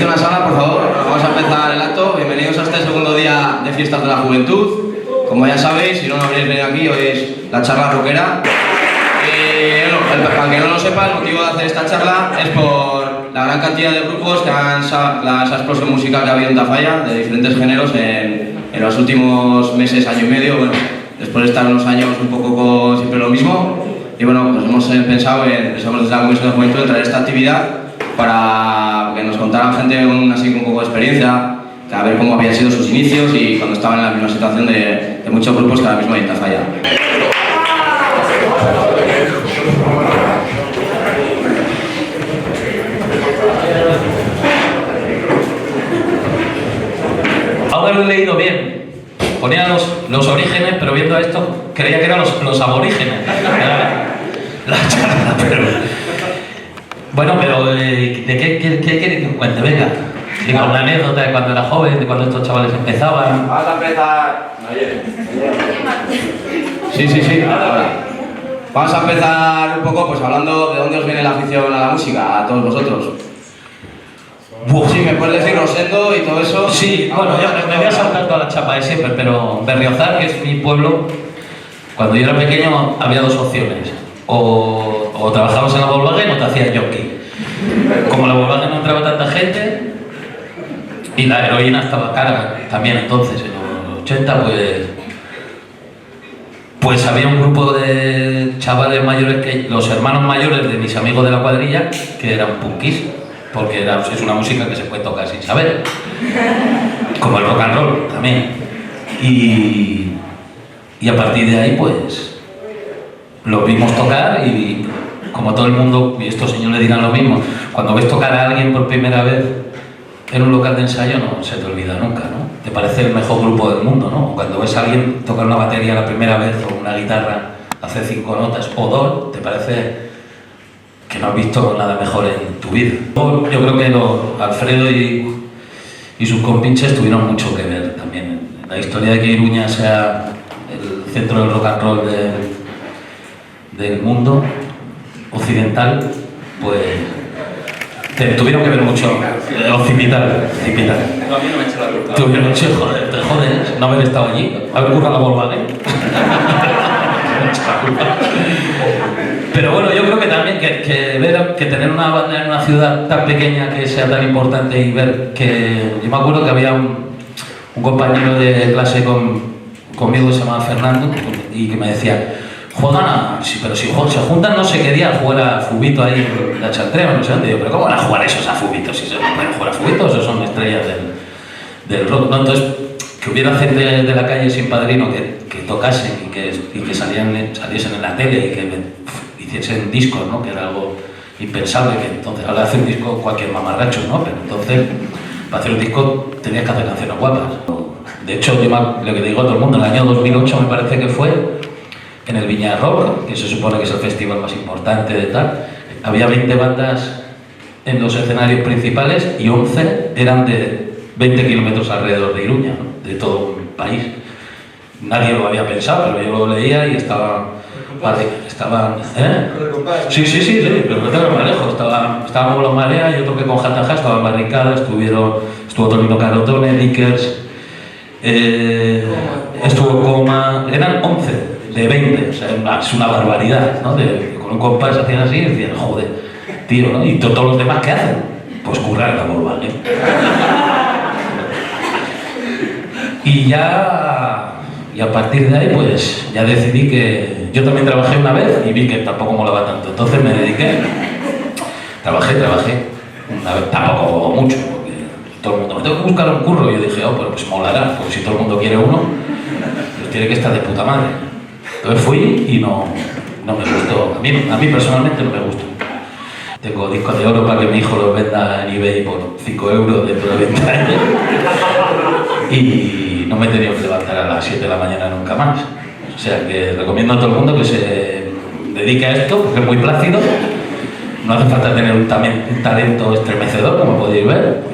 en la sala, por favor. Vamos a empezar el acto. Bienvenidos a este segundo día de Fiestas de la Juventud. Como ya sabéis, si no habréis venido aquí, hoy es la charla rockera. Para que no lo sepa, el motivo de hacer esta charla es por la gran cantidad de grupos que esa explosión musical que ha habido en Tafalla, de diferentes géneros, en los últimos meses, año y medio. Bueno, después de estar unos años un poco con siempre lo mismo. Y bueno, pues hemos pensado desde la Comisión de Juventud en traer esta actividad para que nos contara gente así con un poco de experiencia, a ver cómo habían sido sus inicios y cuando estaban en la misma situación de muchos grupos que ahora mismo hay en Tafalla. Haberlo leído bien. Ponía los orígenes, pero viendo esto creía que eran los aborígenes. La charla, pero... Bueno, pero ¿de qué quiere que cuente? Venga, diga una anécdota de cuando era joven, de cuando estos chavales empezaban. Vamos a empezar... Sí, ahora. Vamos a empezar un poco pues hablando de dónde os viene la afición a la música, a todos vosotros. Sí, me puedes decir Rosendo y todo eso. Sí, bueno, yo me voy a saltar toda la chapa de siempre, pero Berriozar, que es mi pueblo, cuando yo era pequeño había dos opciones. O trabajabas en la Volkswagen o te hacías jockey. Como la Volkswagen no entraba tanta gente y la heroína estaba cara también entonces, en los 80, pues había un grupo de chavales mayores, que los hermanos mayores de mis amigos de la cuadrilla, que eran punkis, porque es una música que se puede tocar sin saber, como el rock and roll también. Y a partir de ahí pues los vimos tocar y como todo el mundo, y estos señores dirán lo mismo, cuando ves tocar a alguien por primera vez en un local de ensayo no se te olvida nunca, ¿no? Te parece el mejor grupo del mundo, ¿no? Cuando ves a alguien tocar una batería la primera vez o una guitarra hacer 5 notas o 2, te parece que no has visto nada mejor en tu vida. Yo creo que Alfredo y sus compinches tuvieron mucho que ver también en la historia de que Iruña sea el centro del rock and roll del mundo occidental, pues tuvieron que ver mucho occipital. No, a mí no me echa la culpa. Tuvieron mucho, joder, te jodes no haber estado allí, haber currado la Volkswagen. Pero bueno, yo creo que también que tener una banda en una ciudad tan pequeña que sea tan importante y ver que... Yo me acuerdo que había un compañero de clase conmigo que se llamaba Fernando y que me decía: juegan sí, pero si se juntan no sé qué día a jugar a fubito ahí en la Chantrema, no sé dónde. Digo, pero ¿cómo van a jugar esos a fubito? Si se pueden jugar a fubito, esos son estrellas del rock, ¿no? Entonces, que hubiera gente de la calle sin padrino que tocasen y que saliesen en la tele y que hiciesen discos, ¿no? Que era algo impensable, que entonces ahora hace un disco cualquier mamarracho, ¿no? Pero entonces, para hacer un disco tenías que hacer canciones guapas. De hecho, lo que digo a todo el mundo, en el año 2008 me parece que fue, en el Viña Rock, que se supone que es el festival más importante de tal, había 20 bandas en los escenarios principales y 11 eran de 20 kilómetros alrededor de Iruña, ¿no? De todo un país. Nadie lo había pensado, pero yo lo leía y estaban... Sí, pero no estaba más lejos. Estábamos los Marea, yo toqué con Jataja, estaba en Barricada, estuvo Tonino Carotone, Dickers, estuvo Coma, eran 11 de 20, o sea, es una barbaridad, ¿no? Con un compás hacían así y decían, joder, tío, ¿no? Y todos los demás, ¿qué hacen? Pues currar la Volkswagen. Y a partir de ahí, pues, ya decidí que... Yo también trabajé una vez y vi que tampoco molaba tanto, entonces me dediqué. Trabajé una vez, tampoco mucho, porque todo el mundo, me tengo que buscar un curro. Y yo dije, pues molará, porque si todo el mundo quiere uno, pues tiene que estar de puta madre. Entonces fui y no me gustó, a mí personalmente no me gustó. Tengo discos de oro para que mi hijo los venda en eBay por 5 euros dentro de 20 años. Y no me he tenido que levantar a las 7 de la mañana nunca más. O sea que recomiendo a todo el mundo que se dedique a esto, porque es muy plácido. No hace falta tener un talento estremecedor, como podéis ver.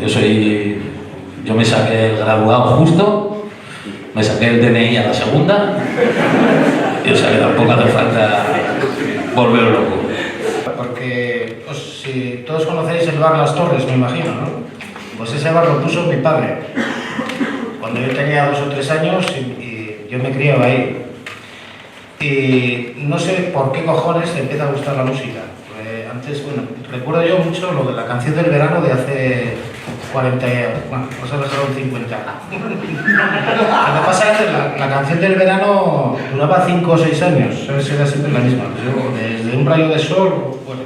Yo me saqué el graduado justo, me saqué el DNI a la segunda, y o sea que tampoco hace falta volver loco. Porque si todos conocéis el bar Las Torres, me imagino, ¿no? Pues ese bar lo puso mi padre, cuando yo tenía 2 o 3 años y yo me criaba ahí. Y no sé por qué cojones te empieza a gustar la música. Antes, bueno, recuerdo yo mucho lo de la canción del verano de hace 40, bueno, pues ahora son 50. Lo que pasa es que la canción del verano duraba 5 o 6 años, ¿sabes? Era siempre la misma. Desde un rayo de sol, bueno.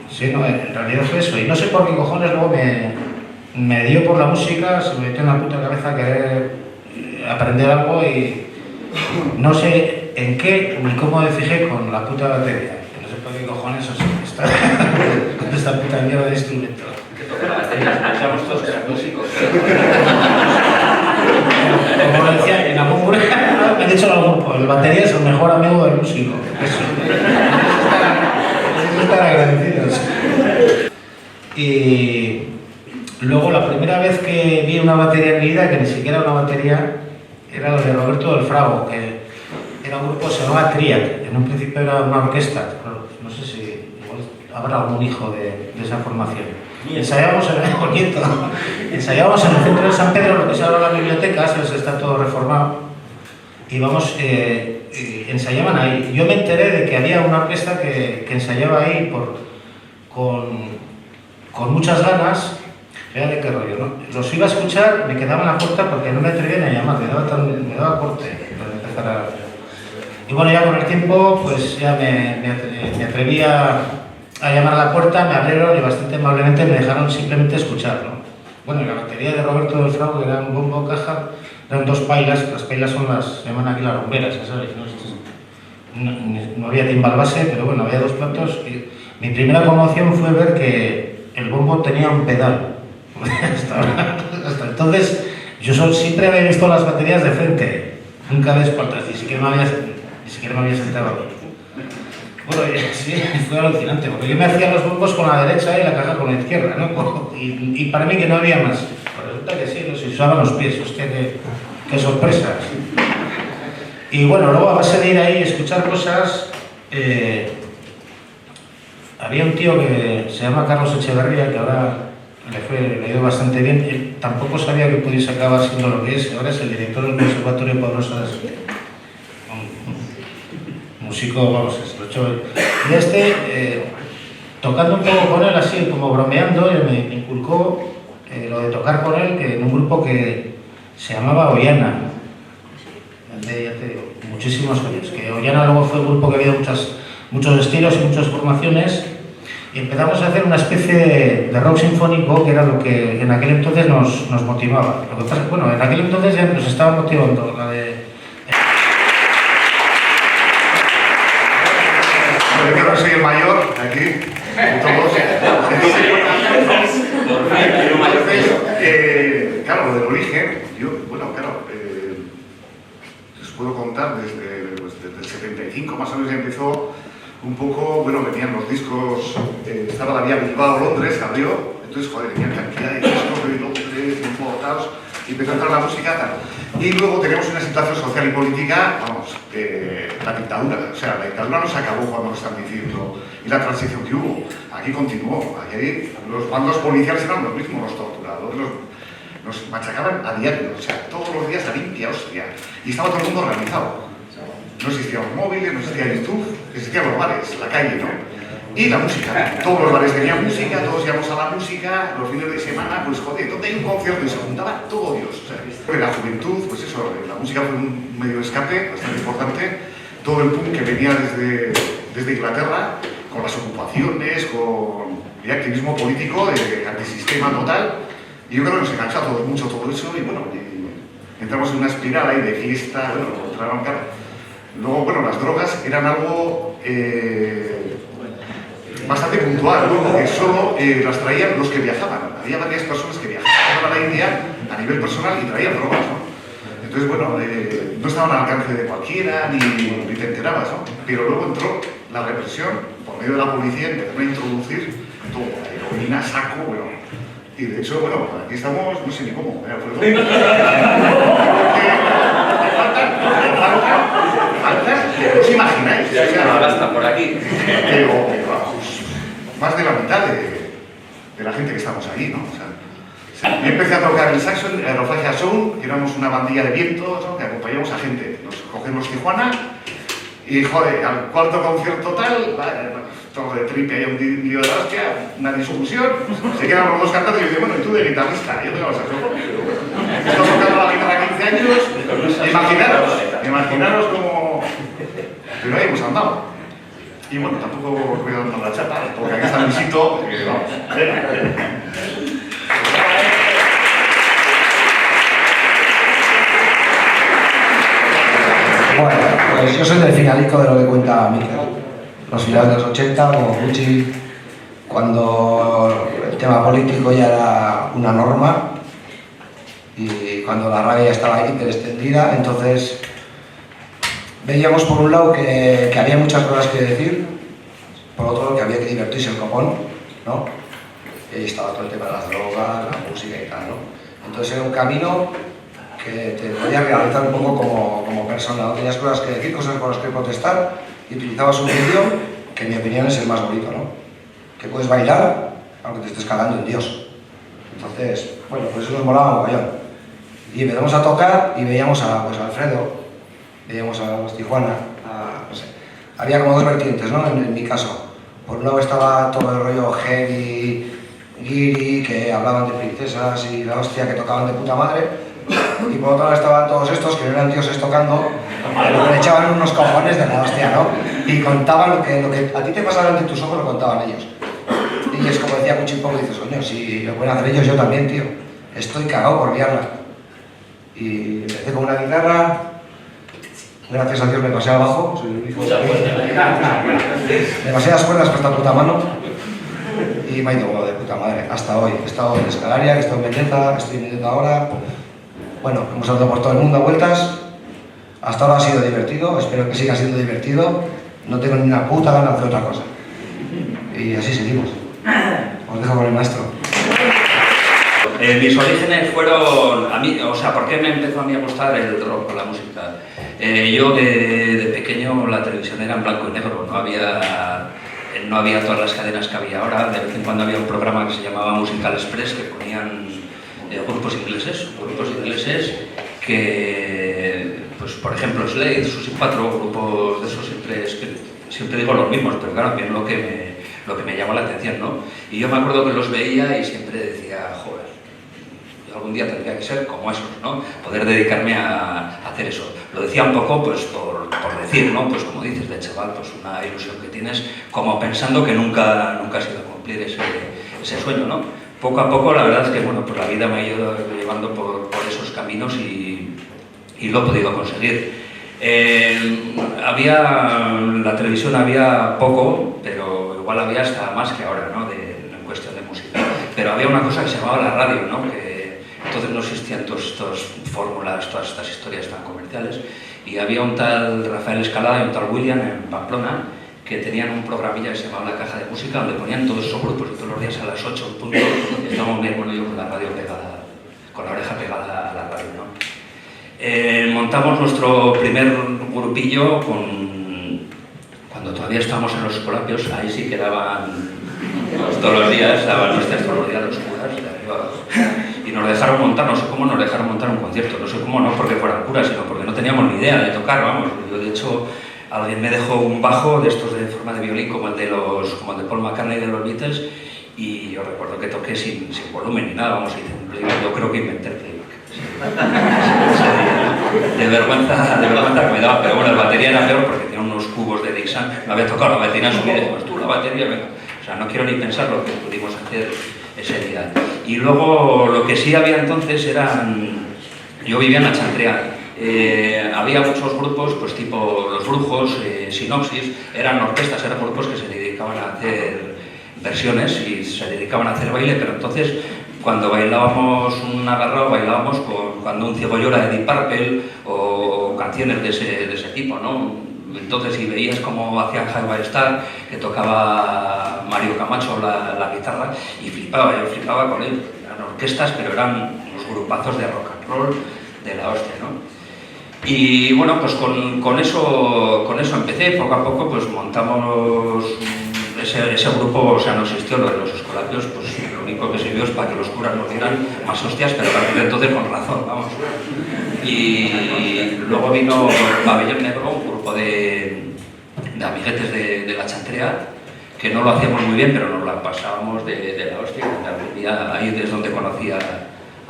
Sí, no, en realidad fue eso. Y no sé por qué cojones luego me dio por la música, se me metió en la puta cabeza querer aprender algo y no sé en qué ni cómo me fijé con la puta batería. No sé por qué cojones con esta puta mierda de instrumento. Que toca la batería, pensamos todos que eran músicos. Como decía, en algún grupo, me han dicho en algún grupo, el batería es el mejor amigo del músico. Eso estar agradecidos. Y luego la primera vez que vi una batería en mi vida, que ni siquiera era una batería, era la de Roberto del Frago, que era un grupo que se llamaba Triad. En un principio era una orquesta, pero no sé si igual habrá algún hijo de esa formación. Ensayábamos en el centro de San Pedro, lo que es ahora la biblioteca, ¿sabes? Está todo reformado. Y vamos, ensayaban ahí. Yo me enteré de que había una orquesta que ensayaba ahí con muchas ganas. Fíjate qué rollo, ¿no? Los iba a escuchar, me quedaba en la puerta porque no me atrevía ni a llamar, me daba corte para empezar a... Y bueno, ya con el tiempo, pues ya me atreví a llamar a la puerta, me abrieron y bastante amablemente me dejaron simplemente escuchar, ¿no? Bueno, y la batería de Roberto del Frago, que era un bombo caja, eran 2 pailas, las pailas son se llaman aquí las rumberas, ¿sabes? No había timbal base, pero bueno, había 2 platos y mi primera conmoción fue ver que el bombo tenía un pedal. Hasta entonces, yo siempre había visto las baterías de frente, nunca de espaldas, ni siquiera me había sentado. Bueno, sí, fue alucinante, porque yo me hacía los bombos con la derecha y la caja con la izquierda, ¿no? Y para mí que no había más. Pues resulta que sí, no se usaban los pies, hostia, qué sorpresas. Y bueno, luego a base de ir ahí y escuchar cosas, había un tío que se llama Carlos Echeverría, que ahora le ha ido bastante bien. Él tampoco sabía que pudiese acabar siendo lo que es, ahora es el director del Conservatorio Pablo Salas. Músico, vamos, es lo hecho. Y tocando un poco con él, así como bromeando, me inculcó lo de tocar con él, que en un grupo que se llamaba Ollana, ya te digo, muchísimos años, que Ollana luego fue un grupo que había muchos estilos y muchas formaciones, y empezamos a hacer una especie de rock sinfónico, que era lo que en aquel entonces nos motivaba. Lo que pasa, bueno, en aquel entonces ya nos estaba motivando la de... Yo creo que soy el mayor aquí, de todos. Claro, lo del origen, les puedo contar desde el 75 más o menos ya empezó un poco, venían los discos, estaba la vía Bilbao-Londres, abrió, entonces, joder, tenían cantidad de discos de Londres, importados, y empezó a entrar la música tal. Y luego tenemos una situación social y política, la dictadura, o sea, la dictadura no se acabó cuando lo están diciendo, y la transición que hubo, aquí continuó, aquí los bandos policiales eran los mismos, los torturadores, nos machacaban a diario, o sea, todos los días a limpia hostia, y estaba todo el mundo organizado. No existían los móviles, no existía YouTube, existían los bares, la calle, ¿no? Y la música, todos los bares tenían música, todos íbamos a la música, los fines de semana, pues joder, ¿dónde hay un concierto? Y se juntaba todo Dios. O sea, la juventud, pues eso, la música fue un medio de escape bastante importante. Todo el punk que venía desde Inglaterra, con las ocupaciones, con el activismo político, de antisistema total. Y yo creo que nos enganchó mucho todo eso y bueno, entramos en una espiral ahí de fiesta, entraron, claro. Luego, las drogas eran algo bastante puntual, ¿no? Porque solo las traían los que viajaban. Había varias personas que viajaban a la India a nivel personal y traían drogas, ¿no? Entonces, no estaban al alcance de cualquiera, ni te enterabas, ¿no? Pero luego entró la represión, por medio de la policía, empezaron a introducir todo, la heroína, saco, y de hecho, aquí estamos, no sé ni cómo, no os imagináis. Ya está por aquí. Pero más de la mitad de la gente que estamos ahí, ¿no? O sea, yo empecé a tocar el saxo en Aerofagia Sound, que éramos una bandilla de vientos, ¿no? Que acompañábamos a gente. Nos cogemos Tijuana y, joder, al cuarto concierto tal, todo de tripe, hay un lío de la hostia, una discusión, se quedan los dos cantando y yo digo, bueno, ¿y tú de guitarrista? Yo tengo el saxofón. Estoy tocando la guitarra 15 años, imaginaros cómo... Pero ahí hemos andado. Y bueno, tampoco os voy dando la chapa, porque aquí está Luisito, que vamos. Bueno, pues yo soy del finalico de lo que cuenta Mikel. Los finales de los 80, como Gucci, cuando el tema político ya era una norma y cuando la rabia ya estaba hiperextendida, entonces veíamos por un lado que había muchas cosas que decir, por otro lado que había que divertirse el copón, ¿no? Y ahí estaba todo el tema de las drogas, la música y tal, ¿no? Entonces era un camino que te podías realizar un poco como persona, ¿no? Tenías cosas que decir, cosas por las que protestar y utilizabas un medio que en mi opinión es el más bonito, ¿no? Que puedes bailar aunque te estés cagando en Dios. Entonces, bueno, pues eso nos molaba mogollón. Y empezamos a tocar y veíamos a Alfredo, veíamos a los Tijuana, no sé. Había como dos vertientes, ¿no? En mi caso. Por un lado estaba todo el rollo heavy, guiri, que hablaban de princesas y la hostia, que tocaban de puta madre. Y por otro lado estaban todos estos que no eran dioses tocando, pero que le echaban unos cojones de la hostia, ¿no? Y contaban lo que a ti te pasaba ante tus ojos, lo contaban ellos. Y es como decía Cuchi un poco, dices, coño, si lo pueden hacer ellos, yo también, tío. Estoy cagado por liarla. Y empecé con una guitarra, gracias a Dios me pasé al bajo, soy el hijo demasiadas cuerdas para esta puta mano. Y me ha ido de puta madre, hasta hoy. He estado en Escalaria, he estado en Vendetta, estoy en Vendetta ahora. Bueno, hemos andado por todo el mundo a vueltas. Hasta ahora ha sido divertido, espero que siga siendo divertido. No tengo ni una puta gana de hacer otra cosa. Y así seguimos. Os dejo con el maestro. Mis orígenes fueron, a mí, o sea, ¿por qué me empezó a mí a gustar el rock, la música? Yo de pequeño la televisión era en blanco y negro, no había todas las cadenas que había ahora. De vez en cuando había un programa que se llamaba Musical Express que ponían grupos ingleses que, pues por ejemplo, Slade, Susi 4, grupos de esos siempre digo los mismos, pero claro, bien lo que me llamó la atención, ¿no? Y yo me acuerdo que los veía y siempre decía, joder, yo algún día tendría que ser como esos, ¿no? Poder dedicarme a hacer eso. Lo decía un poco, pues por decir, ¿no? Pues como dices, de chaval, pues una ilusión que tienes, como pensando que nunca has ido a cumplir ese sueño, ¿no? Poco a poco, la verdad es que, bueno, pues la vida me ha ido llevando por esos caminos y lo he podido conseguir. La televisión había poco, pero igual había hasta más que ahora, ¿no? En cuestión de música. Pero había una cosa que se llamaba la radio, ¿no? Que entonces no existían todas estas fórmulas, todas estas historias tan comerciales. Y había un tal Rafael Escalada y un tal William en Pamplona que tenían un programilla que se llamaba La Caja de Música, donde ponían todos esos grupos y todos los días a las 8 en punto estábamos bien, bueno, yo con la radio pegada, con la oreja pegada a la radio, ¿no? Montamos nuestro primer grupillo cuando todavía estábamos en los Escolapios, ahí sí que daban todos los días, daban nuestras todos los días los curas de arriba abajo. Y nos dejaron montar, no sé cómo nos dejaron montar un concierto, no sé cómo, no porque fueran curas, sino porque no teníamos ni idea de tocar, vamos. Yo de hecho, alguien me dejó un bajo de estos de forma de violín como el de Paul McCartney de los Beatles, y yo recuerdo que toqué sin volumen ni nada, vamos, y yo creo que inventé el playback. De vergüenza que me daba, pero bueno, la batería era peor porque tenía unos cubos de Dixon, me había tocado la vecina subir y digo, tú la batería, venga. O sea, no quiero ni pensar lo que pudimos hacer ese día. Y luego lo que sí había entonces yo vivía en la Chantrea. Había muchos grupos, pues tipo Los Brujos, Sinopsis, eran orquestas, eran grupos que se dedicaban a hacer versiones y se dedicaban a hacer baile, pero entonces cuando bailábamos un agarrado, bailábamos cuando un ciego llora de Deep Purple o canciones de ese tipo, ¿no? Entonces, y veías cómo hacían Highway Star, que tocaba Mario Camacho la guitarra, y yo flipaba con él. Eran orquestas, pero eran unos grupazos de rock and roll de la hostia, ¿no? Y bueno, pues con eso empecé, poco a poco pues montamos ese grupo, o sea, no existió lo de los Escolapios, pues lo único único que sirvió es para que los curas nos dieran más hostias, pero a partir de entonces con razón, vamos. Y luego vino Pabellón Negro, un grupo de amiguetes de la Chantrea, que no lo hacíamos muy bien, pero nos la pasábamos de la hostia. Algún día, ahí es donde conocí a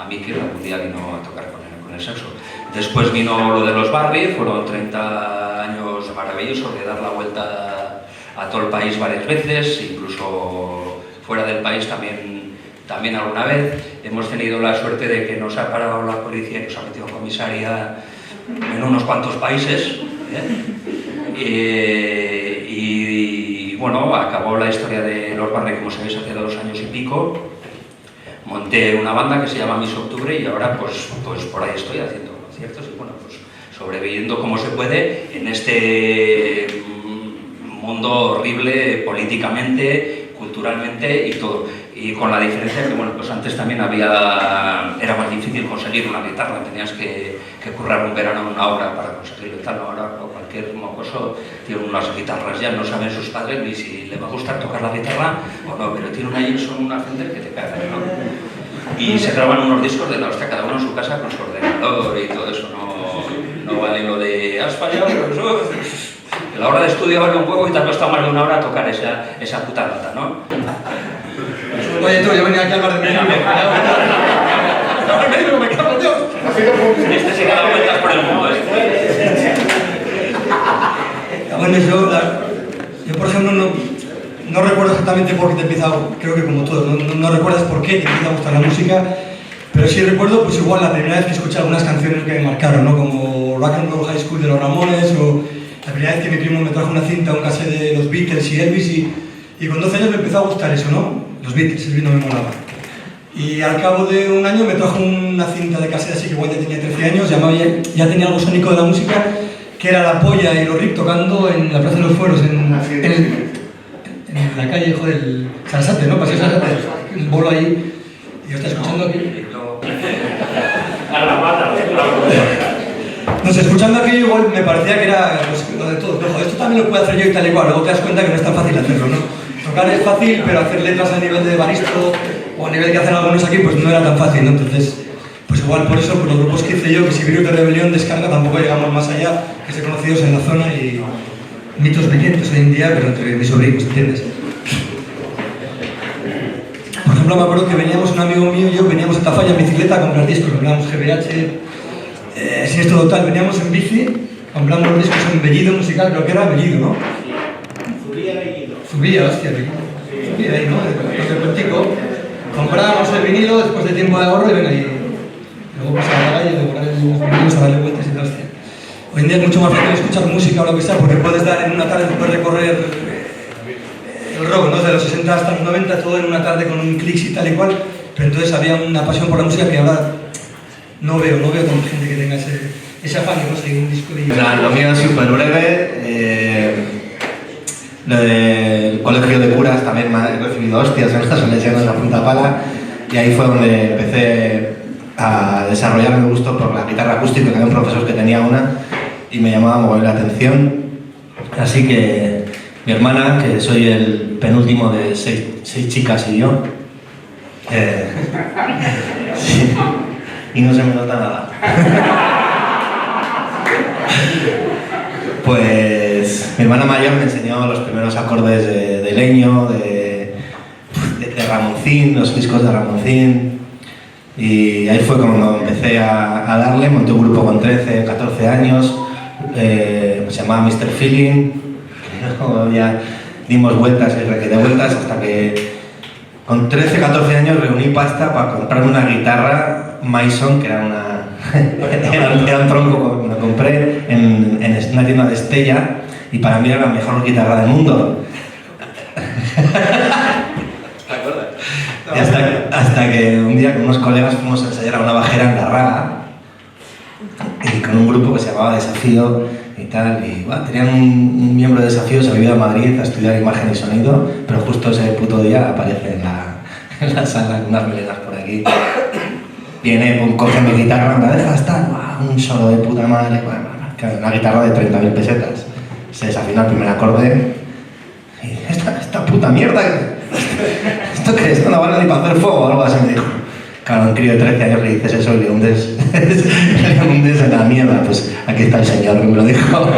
Miquel, algún día vino a tocar con el saxo. Después vino lo de los Barris, fueron 30 años maravillosos de dar la vuelta a todo el país varias veces, incluso fuera del país también alguna vez. Hemos tenido la suerte de que nos ha parado la policía y nos ha metido en comisaría en unos cuantos países, y bueno, acabó la historia de los Barris, como sabéis, hace 2 años y pico. Monté una banda que se llama Miss Octubre y ahora pues por ahí estoy haciendo conciertos y bueno, pues sobreviviendo como se puede en este mundo horrible políticamente, culturalmente y todo. Y con la diferencia que bueno, pues antes también era más difícil conseguir una guitarra, tenías que currar un verano en una obra para conseguirlo y tal. Ahora cualquier mocoso tiene unas guitarras ya, no saben sus padres ni si le va a gustar tocar la guitarra o no, pero tiene una Gibson, una Fender que te cagan, ¿no? Y se graban unos discos de la hostia, cada uno en su casa con su ordenador y todo eso, no vale lo de has fallado, pero eso... La hora de estudio vale un huevo y te ha costado más de 1 hora tocar esa puta nota, ¿no? Oye tú, yo venía aquí a hablar de mí. Me cago en Dios. Este se da vueltas por el mundo, Bueno, yo por ejemplo no recuerdo exactamente por qué te he empezado, creo que como todos, no recuerdas por qué te empieza a gustar la música, pero sí recuerdo pues igual la primera vez que escuché algunas canciones que me marcaron, ¿no? Como Rock and Roll High School de los Ramones, o la primera vez que mi primo me trajo una cinta, un cassette de los Beatles y Elvis, y con 12 años me empezó a gustar eso, ¿no? Los Beatles, Elvis no me molaba. Y al cabo de 1 año me trajo una cinta de cassette, así que igual ya tenía 13 años, ya tenía algo sónico de la música, que era La Polla y los Rip tocando en la Plaza de los Fueros, en la calle, joder, Sarasate, ¿no? Paseo Sarasate, el bolo ahí, y yo estaba escuchando aquí. No sé, escuchando aquí igual me parecía que era pues, lo de todo, pero esto también lo puedo hacer yo y tal y cual, luego te das cuenta que no es tan fácil hacerlo, ¿no? Tocar es fácil, pero hacer letras a nivel de baristo o a nivel que hacen algunos aquí, pues no era tan fácil, ¿no? Entonces, pues igual por eso, por los grupos que hice yo, que si Virus de Rebelión, Descarga, tampoco llegamos más allá, que ser conocidos en la zona y mitos pequeños hoy en día, pero entre mis sobrinos, ¿entiendes? Por ejemplo, me acuerdo que veníamos, un amigo mío y yo, veníamos a Tafalla en bicicleta a comprar discos, comprábamos GBH, Siniestro Total, veníamos en bici, compramos los discos en Bellido musical, creo que era Bellido, ¿no? Subía, hostia, Bellido. Subía ahí, ¿no? Desde el Puentico. Comprábamos el vinilo después de tiempo de ahorro y venga, y luego pues a la calle, devorar los vinilos, a darle vueltas y tal, hostia. Hoy en día es mucho más fácil escuchar música o lo que sea, porque puedes dar en una tarde, puedes recorrer el rock, ¿no? De los 60 hasta los 90, todo en una tarde con un clic y tal y cual, pero entonces había una pasión por la música que ahora no veo tanta gente que tenga ese afán, no sé, un disco de... Lo mío es súper breve. Lo del colegio de curas también me he recibido hostias en estas lesiones a punta pala, y ahí fue donde empecé a desarrollar mi gusto por la guitarra acústica, que había un profesor que tenía una y me llamaba muy la atención. Así que mi hermana, que soy el penúltimo de seis chicas y yo, sí, y no se me nota nada. Pues mi hermana mayor me enseñó los primeros acordes de Leño, de Ramoncín, los discos de Ramoncín, y ahí fue cuando empecé a darle. Monté un grupo con 13, 14 años, se llamaba Mr. Feeling, luego ya dimos vueltas y requete vueltas hasta que con 13, 14 años reuní pasta para comprarme una guitarra Mason, que era era un tronco que me compré en una tienda de Estella, y para mí era la mejor guitarra del mundo. Y hasta que un día con unos colegas fuimos a ensayar a una bajera en Larraga, y con un grupo que se llamaba Desafío y tal, y bueno, tenían un miembro de Desafío, se había ido a Madrid a estudiar imagen y sonido, pero justo ese puto día aparece en la sala con unas melenas por aquí. Viene, coge mi guitarra, me la deja estar, un solo de puta madre, una guitarra de 30.000 pesetas. Se desafina el primer acorde y esta puta mierda, esto no vale ni para hacer fuego o algo así, me dijo. Claro, un crío de 13 años le dices eso y le hundes, le hundes en la mierda. Pues aquí está el señor que me lo dijo.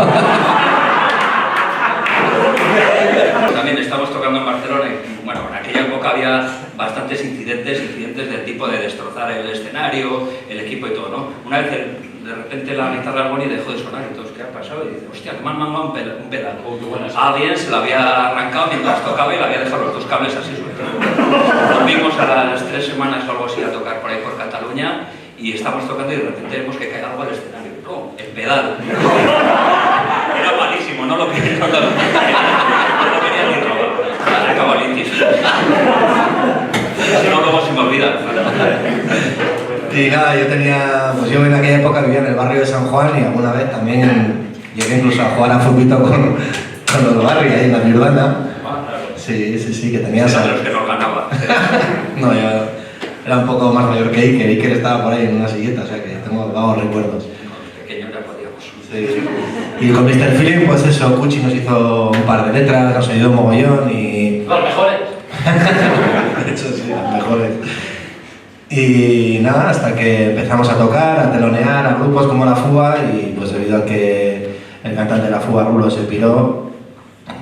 También estamos tocando en Barcelona y, bueno, en aquella época había bastantes incidentes del tipo de destrozar el escenario, el equipo y todo, ¿no? Una vez de repente la guitarra del Boni dejó de sonar y todos, ¿qué ha pasado? Y dice, hostia, que me han mangado un pedal. Alguien se lo había arrancado mientras tocaba y le había dejado los dos cables así sueltos. Volvimos a las 3 semanas o algo así a tocar por ahí por Cataluña y estamos tocando y de repente vemos que cae algo al escenario. ¡Oh! El pedal. Era malísimo, no lo quería, no lo quería ni robar. La cabalitis. Si no, luego se me olvida. Y nada, yo en aquella época vivía en el barrio de San Juan y alguna vez también llegué incluso a jugar a fútbol con los barrios ahí en la Mirdana. Sí, que tenías Era de los que no ganaba. No, yo era un poco más mayor que Iker estaba por ahí en una silleta, o sea que tengo vagos recuerdos. Pequeños ya podíamos. Sí. Y con Mr. Feeling, pues eso, Cuchi nos hizo un par de letras, nos ayudó un mogollón y... Los mejores. De hecho, sí, los mejores. Y nada, hasta que empezamos a tocar, a telonear a grupos como La Fuga y pues debido a que el cantante de La Fuga, Rulo, se piró,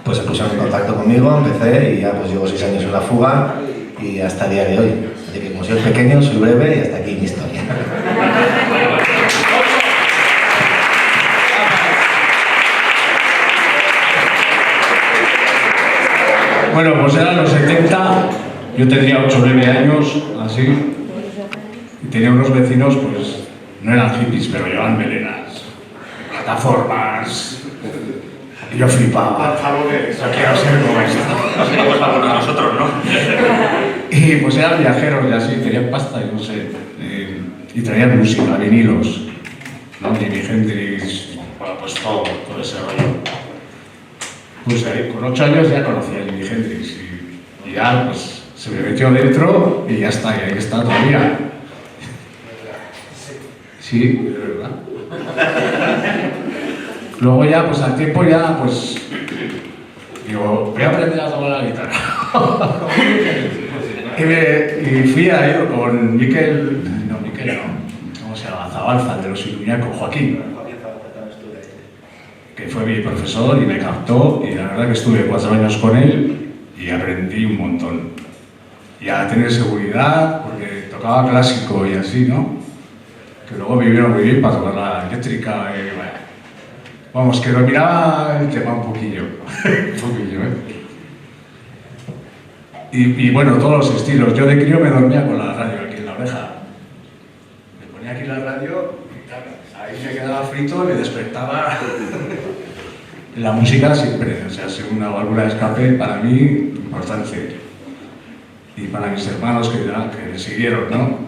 pues se pusieron en contacto conmigo, empecé y ya pues llevo 6 años en La Fuga y hasta el día de hoy. Así que como soy pequeño, soy breve y hasta aquí mi historia. Bueno, pues eran los 70, yo tendría 8 o 9 años, así, y tenía unos vecinos, pues, no eran hippies, pero llevaban melenas, plataformas, y yo flipaba. Yo quiero ser como esto. No seríamos algunos de nosotros, ¿no? Y pues eran viajeros y así, tenían pasta y no sé, y traían música, vinilos, ¿no? Jimi Hendrix, bueno, pues todo ese rollo. Pues ahí, con 8 años ya conocía a Jimi Hendrix y ya pues se me metió dentro y ya está, y ahí está todavía. Sí, es verdad. Luego ya, pues al tiempo ya, pues digo, voy a aprender a tocar la guitarra. y fui a ir con Miquel, ¿cómo se llama? Zabalza, el de los Iluñacos, Joaquín, que fue mi profesor y me captó y la verdad que estuve 4 años con él y aprendí un montón. Y a tener seguridad, porque tocaba clásico y así, ¿no? Que luego me vieron muy bien para tocar la eléctrica y bueno. Vamos, que dominaba el tema un poquillo, Y bueno, todos los estilos. Yo de crío me dormía con la radio aquí en la oreja. Me ponía aquí la radio y claro, ahí me quedaba frito y me despertaba. La música siempre, o sea, es una válvula de escape para mí importante. Y para mis hermanos que me siguieron, ¿no?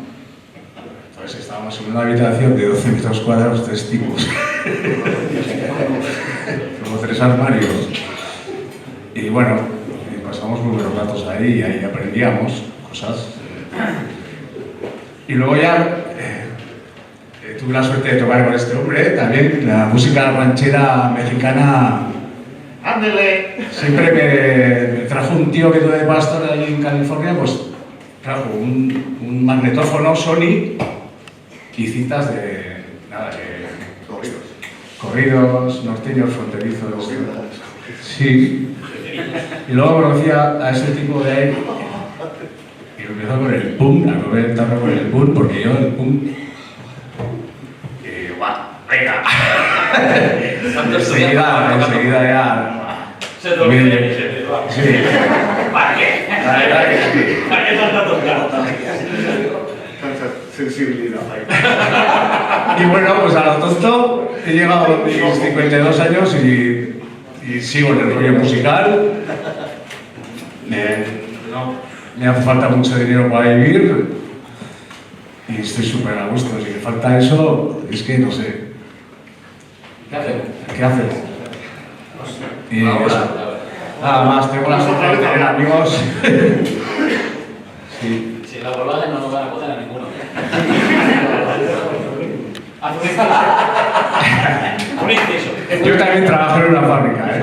Entonces estábamos en una habitación de 12 metros cuadrados, 3 tipos. Como 3 armarios. Y bueno, pasamos muy buenos ratos ahí y ahí aprendíamos cosas. Y luego ya tuve la suerte de tocar con este hombre, también la música ranchera mexicana. ¡Ándele! Siempre me trajo un tío que tuve de pastor allí en California, pues trajo un magnetófono Sony y citas de corridos, norteños, fronterizos. Sí. Y luego conocía a ese tipo de ahí y empezó con el pum, a comer tarro con el pum, porque yo el pum. Y guau, venga. enseguida ya. Se dormía. Sí. ¿Para qué? La verdad que sí. ¿Para qué tanta tocar? Tanta sensibilidad. Y bueno, pues a lo tonto he llegado a mis 52 años y sigo en el rollo musical. Me hace falta mucho dinero para vivir y estoy súper a gusto. Si me falta eso, es que no sé. ¿Qué haces? Y nada más, tengo la suerte de tener amigos. Sí. Si la volada no nos van a poner a ninguno. Un inciso. Yo también trabajo en una fábrica, ¿eh?